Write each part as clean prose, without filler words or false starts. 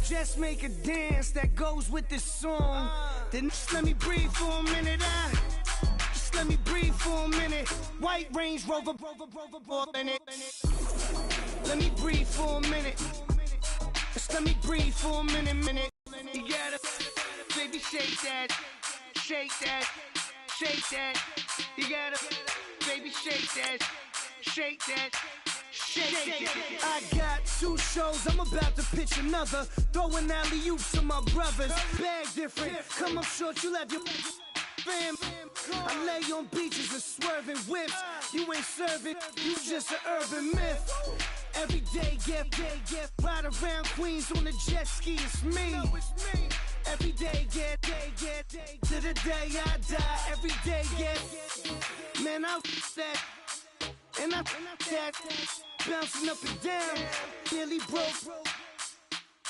Just make a dance that goes with this song. Then just let me breathe for a minute. Just let me breathe for a minute. White Range Rover, in it. Let me breathe for a minute. Just let me breathe for a minute. You gotta, baby, shake that, shake that, shake that. You gotta, baby, shake that, shake that. I got 2 shows, I'm about to pitch another. Throwing alley-oops to my brothers. Bag different, come up short, you'll have your fam. I lay on beaches and swerving whips. You ain't serving, you just an urban myth. Every day, get ride around Queens on a jet ski, it's me. Every day, get to the day I die. Every day, get, man, I that. And I that, bouncing up and down, nearly broke.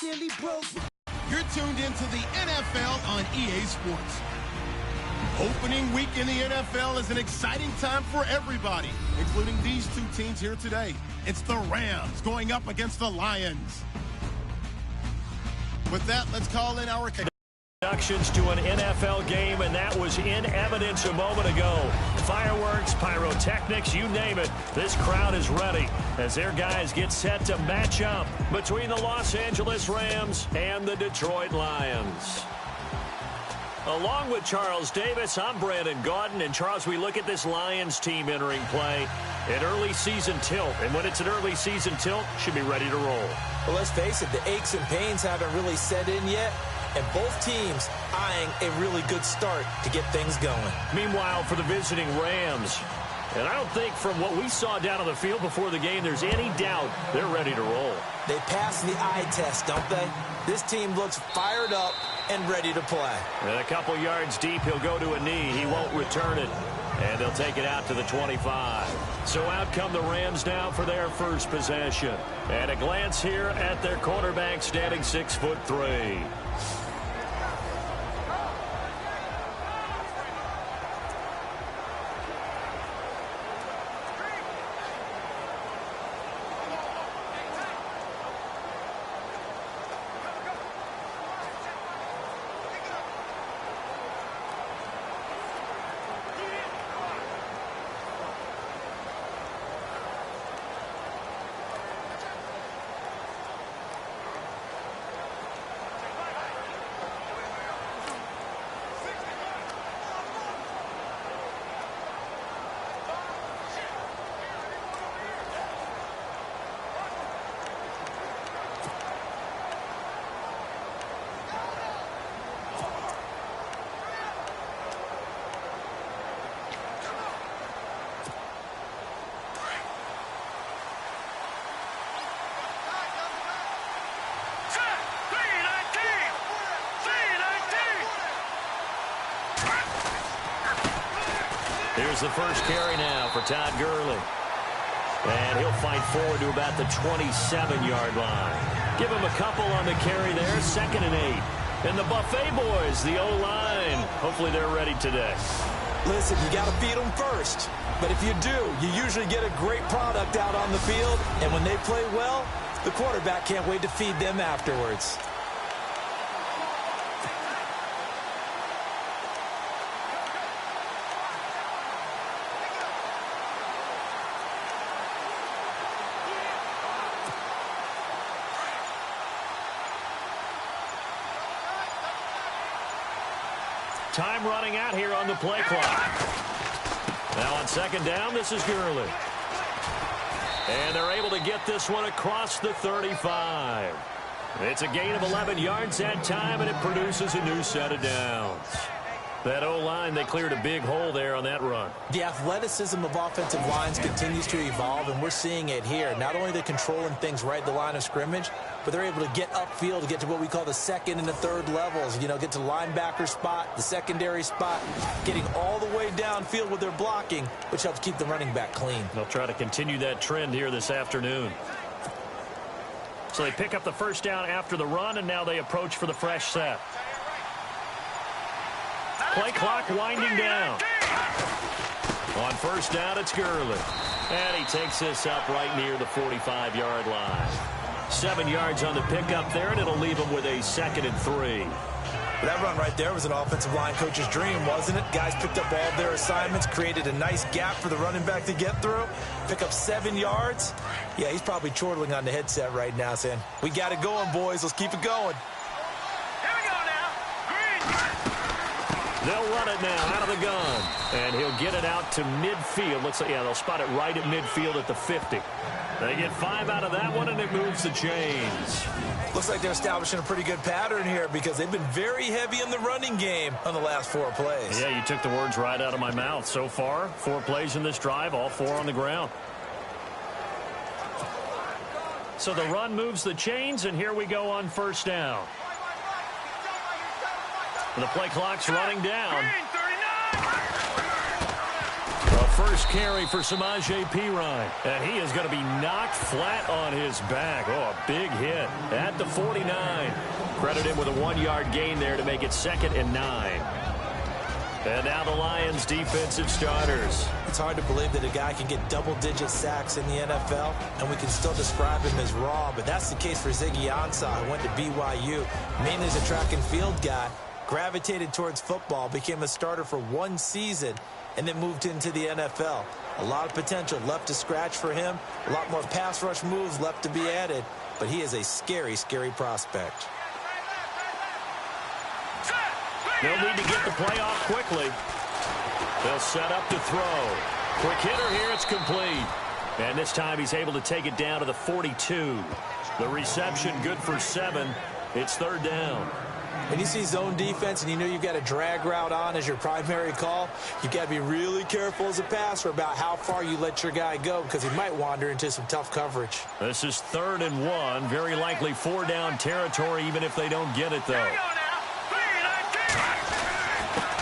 You're tuned into the NFL on EA Sports. Opening week in the NFL is an exciting time for everybody, including these 2 teams here today. It's the Rams going up against the Lions. With that, let's call in our introductions to an NFL game, and that was in evidence a moment ago. Fireworks, pyrotechnics, you name it. This crowd is ready as their guys get set to match up between the Los Angeles Rams and the Detroit Lions. Along with Charles Davis, I'm Brandon Gaudin. And, Charles, we look at this Lions team entering play at early season tilt. And when it's an early season tilt, should be ready to roll. Well, let's face it, the aches and pains haven't really set in yet. And both teams eyeing a really good start to get things going. Meanwhile, for the visiting Rams, and I don't think from what we saw down on the field before the game there's any doubt they're ready to roll. They passed the eye test, don't they? This team looks fired up and ready to play. And a couple yards deep, he'll go to a knee. He won't return it. And they'll take it out to the 25. So out come the Rams now for their first possession. And a glance here at their quarterback standing 6'3". Here's the first carry now for Todd Gurley. And he'll fight forward to about the 27-yard line. Give him a couple on the carry there, 2nd and 8. And the Buffet boys, the O-line, hopefully they're ready today. Listen, you got to feed them first. But if you do, you usually get a great product out on the field. And when they play well, the quarterback can't wait to feed them afterwards. Time running out here on the play clock. Now on 2nd down, this is Gurley. And they're able to get this one across the 35. It's a gain of 11 yards that time, and it produces a new set of downs. That O-line, they cleared a big hole there on that run. The athleticism of offensive lines continues to evolve, and we're seeing it here. Not only are they controlling things right at the line of scrimmage, but they're able to get upfield to get to what we call the 2nd and the 3rd levels. You know, get to the linebacker spot, the secondary spot, getting all the way downfield with their blocking, which helps keep the running back clean. They'll try to continue that trend here this afternoon. So they pick up the first down after the run, and now they approach for the fresh set. Play clock winding down. On 1st down, it's Gurley. And he takes this up right near the 45-yard line. 7 yards on the pickup there, and it'll leave him with a 2nd and 3. That run right there was an offensive line coach's dream, wasn't it? Guys picked up all of their assignments, created a nice gap for the running back to get through, pick up 7 yards. Yeah, he's probably chortling on the headset right now saying, we got it going, boys. Let's keep it going. Here we go now. They'll run it now out of the gun, and he'll get it out to midfield. Looks like, yeah, they'll spot it right at midfield at the 50. They get 5 out of that one, and it moves the chains. Looks like they're establishing a pretty good pattern here because they've been very heavy in the running game on the last 4 plays. Yeah, you took the words right out of my mouth. So far, 4 plays in this drive, all 4 on the ground. So the run moves the chains, and here we go on 1st down. The play clock's running down. First carry for Samaje Perine, and he is going to be knocked flat on his back. Oh, a big hit at the 49. Credit him with a 1-yard gain there to make it 2nd and 9. And now the Lions defensive starters. It's hard to believe that a guy can get double-digit sacks in the NFL, and we can still describe him as raw, but that's the case for Ziggy Ansah, who went to BYU, mainly as a track and field guy, gravitated towards football, became a starter for 1 season, and then moved into the NFL. A lot of potential left to scratch for him. A lot more pass rush moves left to be added. But he is a scary, scary prospect. They'll need to get the play off quickly. They'll set up to throw. Quick hitter here. It's complete. And this time he's able to take it down to the 42. The reception good for 7. It's 3rd down. When you see zone defense and you know you've got a drag route on as your primary call, you've got to be really careful as a passer about how far you let your guy go because he might wander into some tough coverage. This is 3rd and 1. Very likely 4-down territory even if they don't get it, though.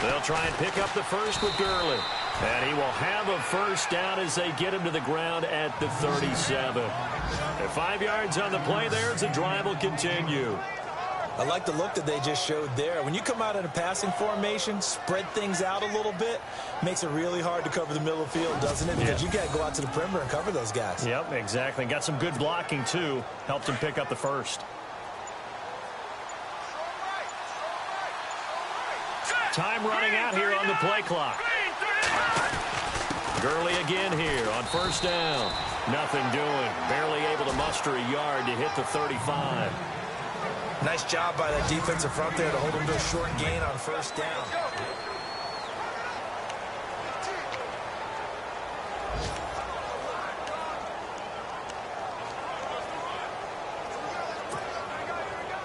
They'll try and pick up the first with Gurley. And he will have a 1st down as they get him to the ground at the 37. And 5 yards on the play there as the drive will continue. I like the look that they just showed there. When you come out in a passing formation, spread things out a little bit, makes it really hard to cover the middle of the field, doesn't it? Because you got to go out to the perimeter and cover those guys. Yep, exactly. Got some good blocking, too. Helped him pick up the first. Time running out here on the play clock. Gurley again here on 1st down. Nothing doing. Barely able to muster a yard to hit the 35. Nice job by that defensive front there to hold him to a short gain on 1st down.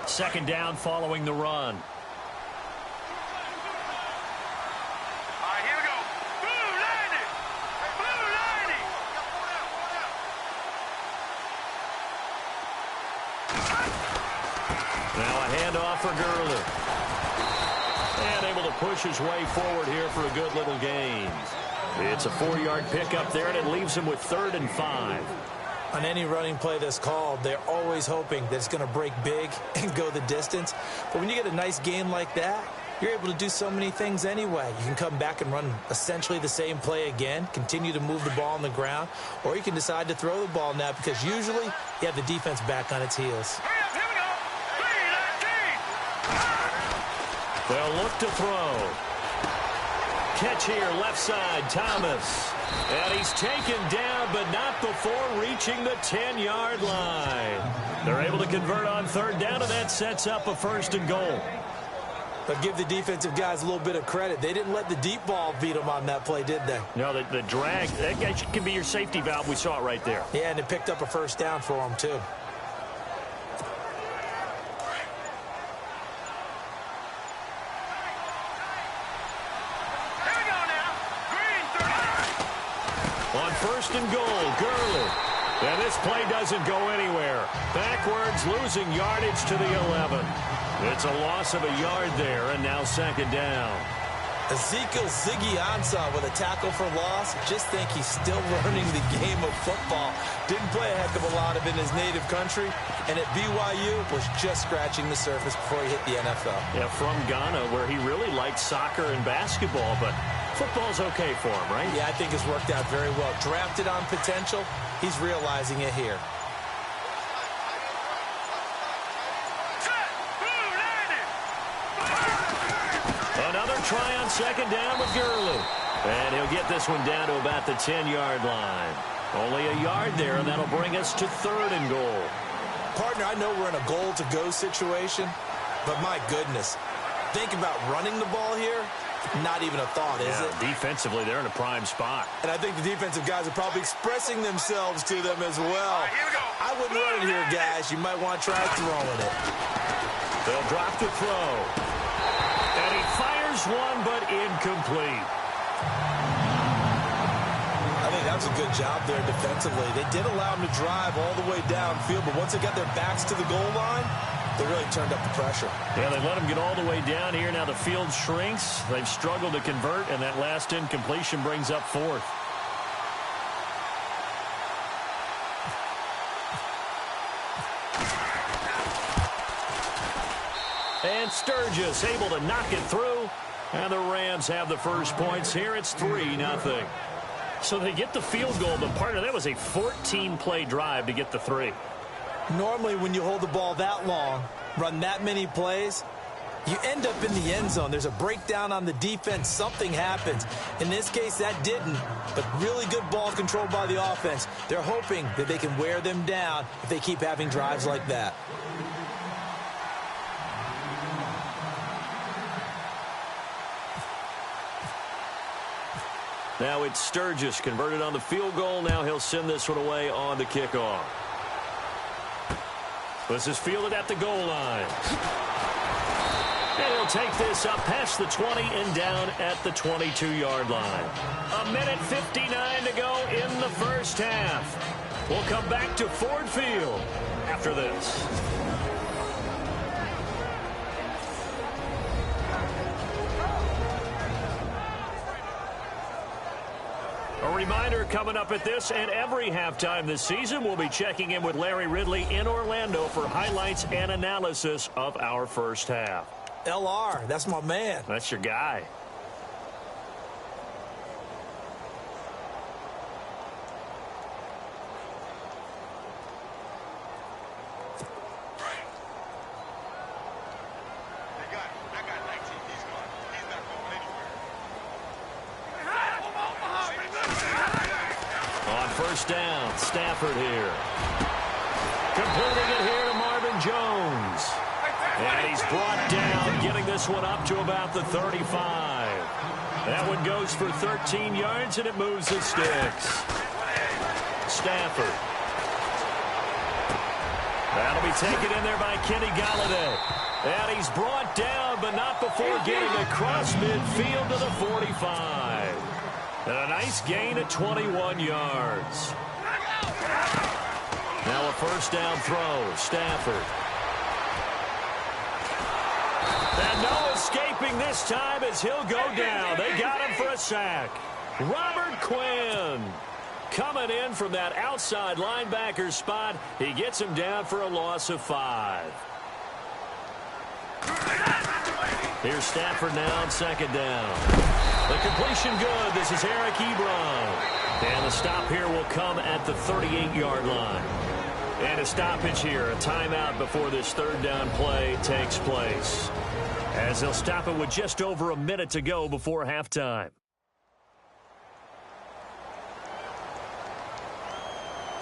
Second down following the run. For Gurley. And able to push his way forward here for a good little gain. It's a 4-yard pickup there, and it leaves him with 3rd and 5. On any running play that's called, they're always hoping that it's going to break big and go the distance. But when you get a nice gain like that, you're able to do so many things anyway. You can come back and run essentially the same play again, continue to move the ball on the ground, or you can decide to throw the ball now because usually you have the defense back on its heels. They'll look to throw. Catch here, left side, Thomas. And he's taken down, but not before reaching the 10-yard line. They're able to convert on 3rd down, and that sets up a 1st and goal. But give the defensive guys a little bit of credit. They didn't let the deep ball beat them on that play, did they? No, the drag, that can be your safety valve. We saw it right there. Yeah, and it picked up a 1st down for them, too. On 1st and goal, Gurley. And this play doesn't go anywhere. Backwards, losing yardage to the 11. It's a loss of a yard there, and now 2nd down. Ezekiel Ziggy Ansah with a tackle for loss. Just think he's still learning the game of football. Didn't play a heck of a lot of it in his native country, and at BYU was just scratching the surface before he hit the NFL. Yeah, from Ghana, where he really liked soccer and basketball, but football's okay for him, right? Yeah, I think it's worked out very well. Drafted on potential, he's realizing it here. Another try on second down with Gurley. And he'll get this one down to about the 10-yard line. Only a yard there, and that'll bring us to 3rd and goal. Partner, I know we're in a goal-to-go situation, but my goodness, think about running the ball here. Not even a thought, is it? Defensively, they're in a prime spot. And I think the defensive guys are probably expressing themselves to them as well. I wouldn't run it here, guys. You might want to try throwing it. They'll drop to throw. And he fires one, but incomplete. I think that was a good job there defensively. They did allow him to drive all the way downfield, but once they got their backs to the goal line, they really turned up the pressure. Yeah, they let him get all the way down here. Now the field shrinks. They've struggled to convert, and that last incompletion brings up 4th. And Sturgis able to knock it through. And the Rams have the first points here. It's 3-0. So they get the field goal, but partner, that was a 14-play drive to get the 3. Normally when you hold the ball that long, run that many plays, you end up in the end zone. There's a breakdown on the defense. Something happens. In this case, that didn't, but really good ball control by the offense. They're hoping that they can wear them down if they keep having drives like that. Now it's Sturgis converted on the field goal. Now he'll send this one away on the kickoff. This is fielded at the goal line. And he'll take this up past the 20 and down at the 22-yard line. 1:59 to go in the first half. We'll come back to Ford Field after this. A reminder coming up at this and every halftime this season, we'll be checking in with Larry Ridley in Orlando for highlights and analysis of our first half. LR, that's my man. That's your guy. First down, Stafford here. Completing it here to Marvin Jones. And he's brought down, getting this one up to about the 35. That one goes for 13 yards, and it moves the sticks. Stafford. That'll be taken in there by Kenny Galladay. And he's brought down, but not before getting across midfield to the 45. And a nice gain at 21 yards. Now a first down throw. Stafford. And no escaping this time as he'll go down. They got him for a sack. Robert Quinn coming in from that outside linebacker spot. He gets him down for a loss of 5. Here's Stafford now on second down. The completion good. This is Eric Ebron. And the stop here will come at the 38-yard line. And a stoppage here, a timeout before this third down play takes place. As they'll stop it with just over a minute to go before halftime.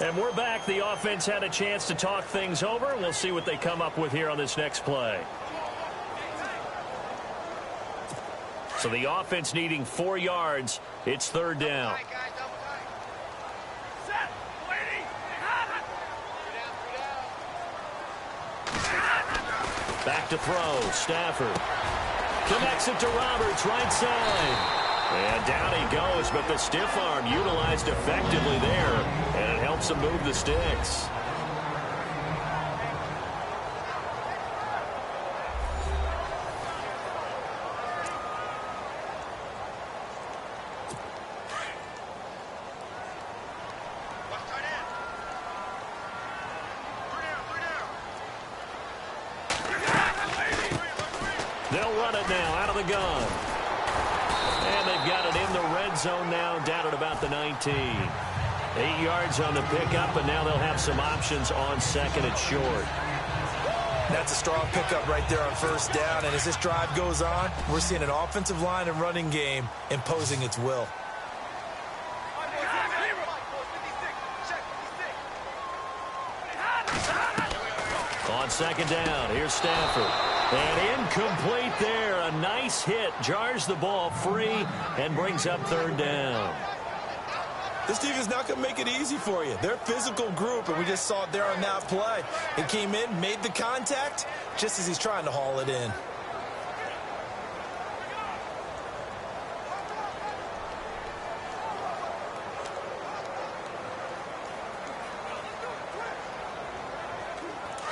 And we're back. The offense had a chance to talk things over. We'll see what they come up with here on this next play. So the offense needing 4 yards. It's third down. Back to throw. Stafford connects it to Roberts, right side. And down he goes, but the stiff arm utilized effectively there, and it helps him move the sticks. They'll run it now out of the gun. And they've got it in the red zone now, down at about the 19. 8 yards on the pickup, and now they'll have some options on second and short. That's a strong pickup right there on first down. And as this drive goes on, we're seeing an offensive line and running game imposing its will. On second down, here's Stafford. And incomplete there. A nice hit. Jars the ball free and brings up third down. This defense is not going to make it easy for you. They're a physical group, and we just saw it there on that play. It came in, made the contact, just as he's trying to haul it in.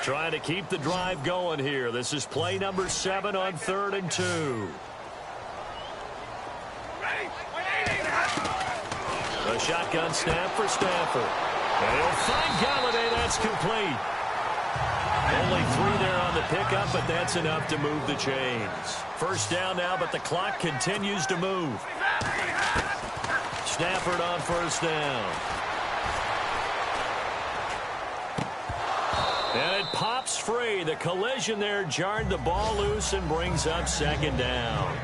Trying to keep the drive going here. This is play number 7 on 3rd and 2. A shotgun snap for Stafford. And he'll find Galladay. That's complete. Only 3 there on the pickup, but that's enough to move the chains. First down now, but the clock continues to move. Stafford on first down. And it pops free. The collision there jarred the ball loose and brings up second down.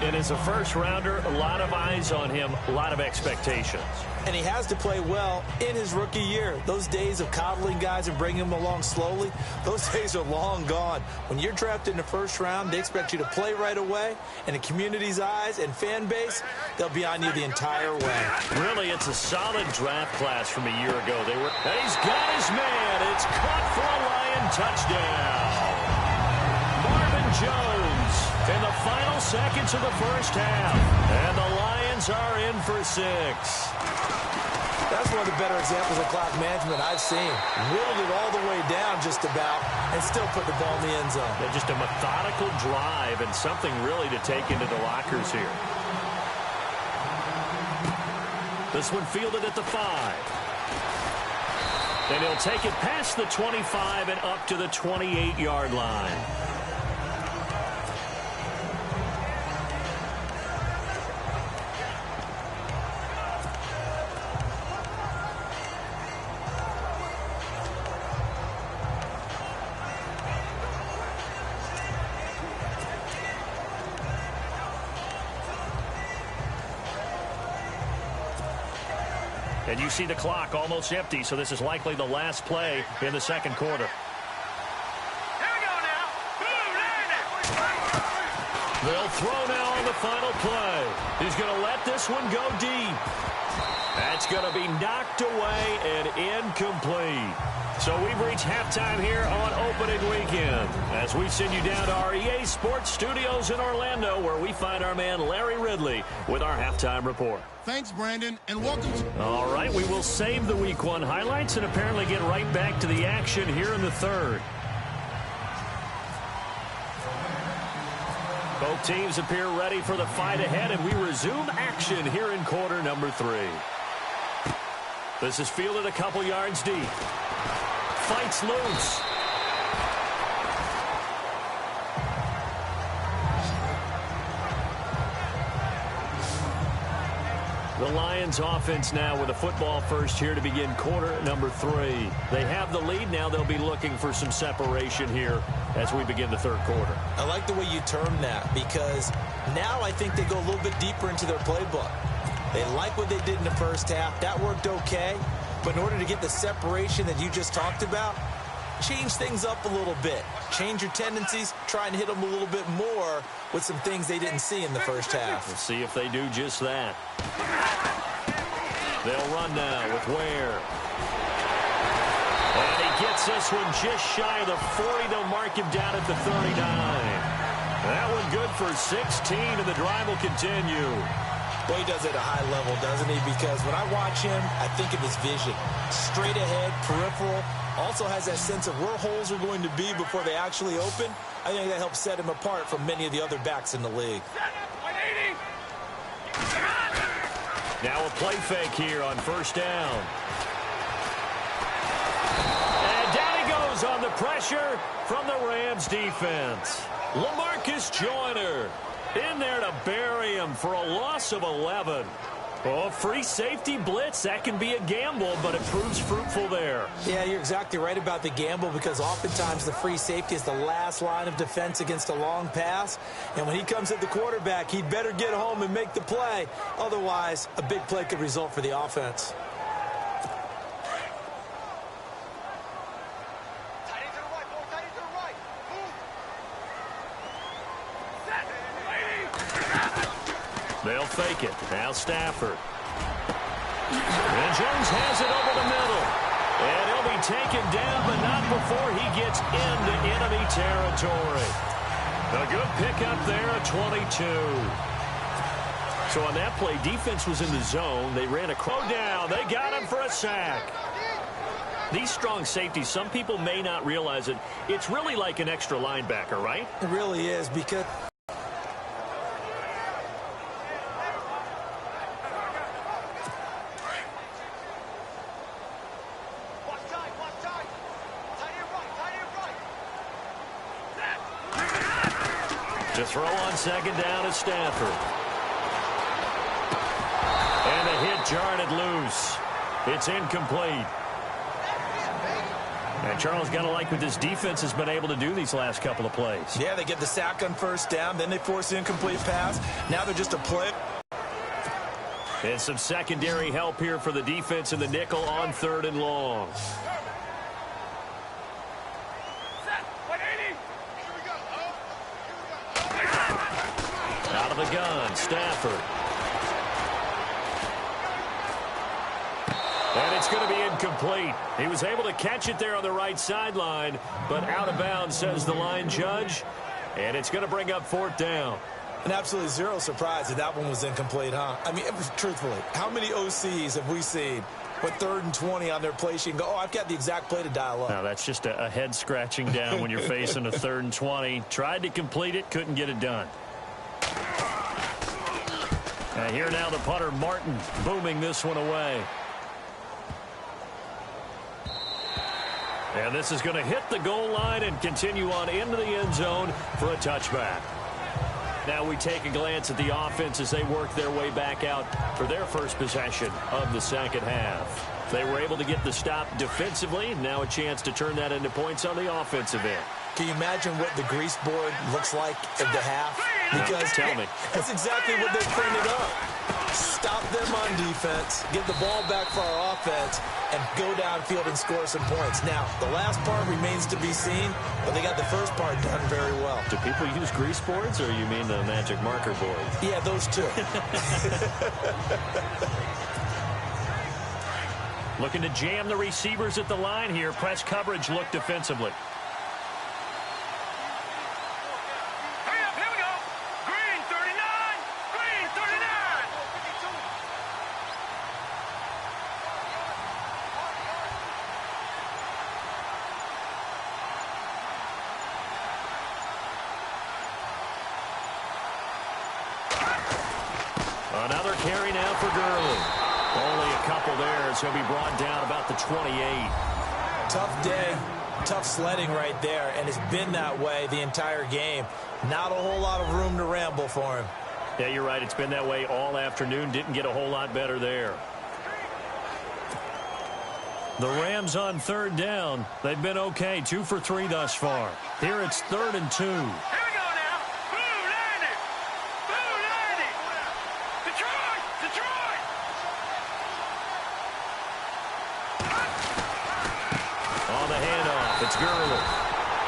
And as a first-rounder, a lot of eyes on him, a lot of expectations. And he has to play well in his rookie year. Those days of coddling guys and bringing them along slowly, those days are long gone. When you're drafted in the first round, they expect you to play right away. And the community's eyes and fan base, they'll be on you the entire way. Really, it's a solid draft class from a year ago. And he's got his man. It's caught for a Lion touchdown. Marvin Jones in the final seconds of the first half. And the Lions are in for 6. That's one of the better examples of clock management I've seen. Whittled it all the way down just about and still put the ball in the end zone. Yeah, just a methodical drive and something really to take into the lockers here. This one fielded at the 5. And he'll take it past the 25 and up to the 28-yard line. And you see the clock almost empty, so this is likely the last play in the second quarter. Here we go now. They'll throw now on the final play. He's going to let this one go deep. That's going to be knocked away and incomplete. So we've reached halftime here on opening weekend as we send you down to our EA Sports Studios in Orlando, where we find our man Larry Ridley with our halftime report. Thanks, Brandon, and welcome to... All right, we will save the Week 1 highlights and apparently get right back to the action here in the third. Both teams appear ready for the fight ahead, and we resume action here in quarter number 3. This is fielded a couple yards deep. Fights loose. The Lions offense now with a football first here to begin quarter number 3. They have the lead. Now they'll be looking for some separation here as we begin the third quarter. I like the way you term that, because now I think they go a little bit deeper into their playbook. They like what they did in the first half. That worked okay. But in order to get the separation that you just talked about, change things up a little bit. Change your tendencies. Try and hit them a little bit more with some things they didn't see in the first half. We'll see if they do just that. They'll run now with Ware. And he gets this one just shy of the 40. They'll mark him down at the 39. That one good for 16, and the drive will continue. Well, he does it at a high level, doesn't he? Because when I watch him, I think of his vision. Straight ahead, peripheral. Also has that sense of where holes are going to be before they actually open. I think that helps set him apart from many of the other backs in the league. Now a play fake here on first down. And down he goes on the pressure from the Rams defense. LaMarcus Joyner in there to bury him for a loss of 11. Oh, free safety blitz. That can be a gamble, but it proves fruitful there. Yeah, you're exactly right about the gamble because oftentimes the free safety is the last line of defense against a long pass. And when he comes at the quarterback, he'd better get home and make the play. Otherwise, a big play could result for the offense. They'll fake it. Now Stafford. And Jones has it over the middle. And he'll be taken down, but not before he gets into enemy territory. A good pickup there at 22. So on that play, defense was in the zone. They ran a crow down. They got him for a sack. These strong safeties, some people may not realize it. It's really like an extra linebacker, right? It really is because... To throw on second down is Stafford. And a hit jarred it loose. It's incomplete. And Charles, got to like what this defense has been able to do these last couple of plays. Yeah, they get the sack on first down, then they force the incomplete pass. Now they're just a play. And some secondary help here for the defense in the nickel on 3rd and long. Out of the gun, Stafford. And it's going to be incomplete. He was able to catch it there on the right sideline, but out of bounds, says the line judge. And it's going to bring up 4th down. And absolutely zero surprise that that one was incomplete, huh? I mean, truthfully, how many OCs have we seen with 3rd and 20 on their play sheet and go, oh, I've got the exact play to dial up? Now, that's just a head scratching down when you're facing a 3rd and 20. Tried to complete it, couldn't get it done. Here now the punter, Martin, booming this one away. And this is going to hit the goal line and continue on into the end zone for a touchback. Now we take a glance at the offense as they work their way back out for their first possession of the second half. They were able to get the stop defensively. Now a chance to turn that into points on the offensive end. Can you imagine what the grease board looks like at the half? Because tell me. That's exactly what they printed up. Stop them on defense, get the ball back for our offense, and go downfield and score some points. Now, the last part remains to be seen, but they got the first part done very well. Do people use grease boards, or you mean the magic marker board? Yeah, those two. Looking to jam the receivers at the line here. Press coverage look defensively. Another carry now for Gurley. Only a couple there as he'll be brought down about the 28. Tough day, tough sledding right there, and it's been that way the entire game. Not a whole lot of room to ramble for him. Yeah, you're right. It's been that way all afternoon. Didn't get a whole lot better there. The Rams on 3rd down. They've been okay, 2 for 3 thus far. Here it's 3rd and 2. It's Gurley.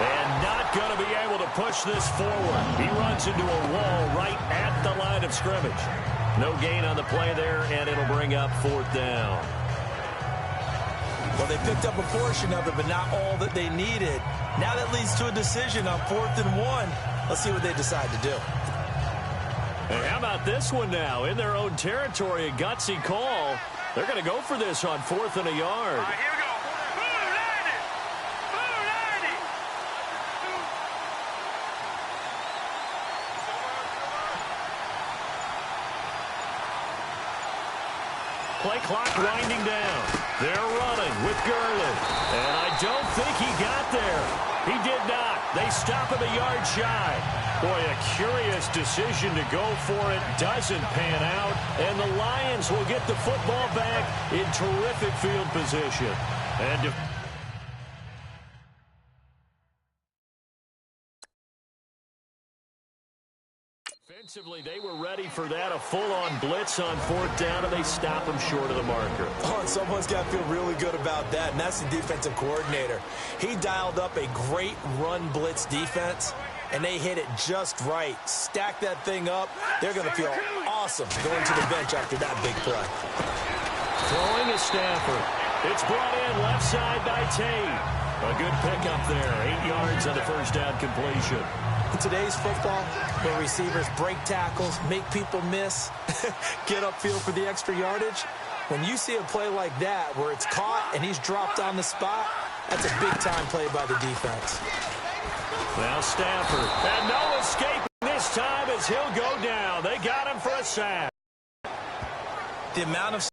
And not going to be able to push this forward. He runs into a wall right at the line of scrimmage. No gain on the play there, and it'll bring up 4th down. Well, they picked up a portion of it, but not all that they needed. Now that leads to a decision on 4th and 1. Let's see what they decide to do. And how about this one now? In their own territory, a gutsy call. They're going to go for this on 4th and a yard. All right, here we go. Play clock winding down. They're running with Gurley. And I don't think he got there. He did not. They stop him a yard shy. Boy, a curious decision to go for it. Doesn't pan out. And the Lions will get the football back in terrific field position. And defensively, they were ready for that. A full-on blitz on 4th down, and they stop him short of the marker. Oh, and someone's got to feel really good about that, and that's the defensive coordinator. He dialed up a great run blitz defense, and they hit it just right. Stack that thing up. They're going to feel awesome going to the bench after that big play. Throwing is Stafford. It's brought in left side by Tate. A good pickup there. 8 yards on the first down completion. In today's football, where receivers break tackles, make people miss, get upfield for the extra yardage, when you see a play like that where it's caught and he's dropped on the spot, that's a big-time play by the defense. Now Stafford. And no escape this time as he'll go down. They got him for a sack. The amount of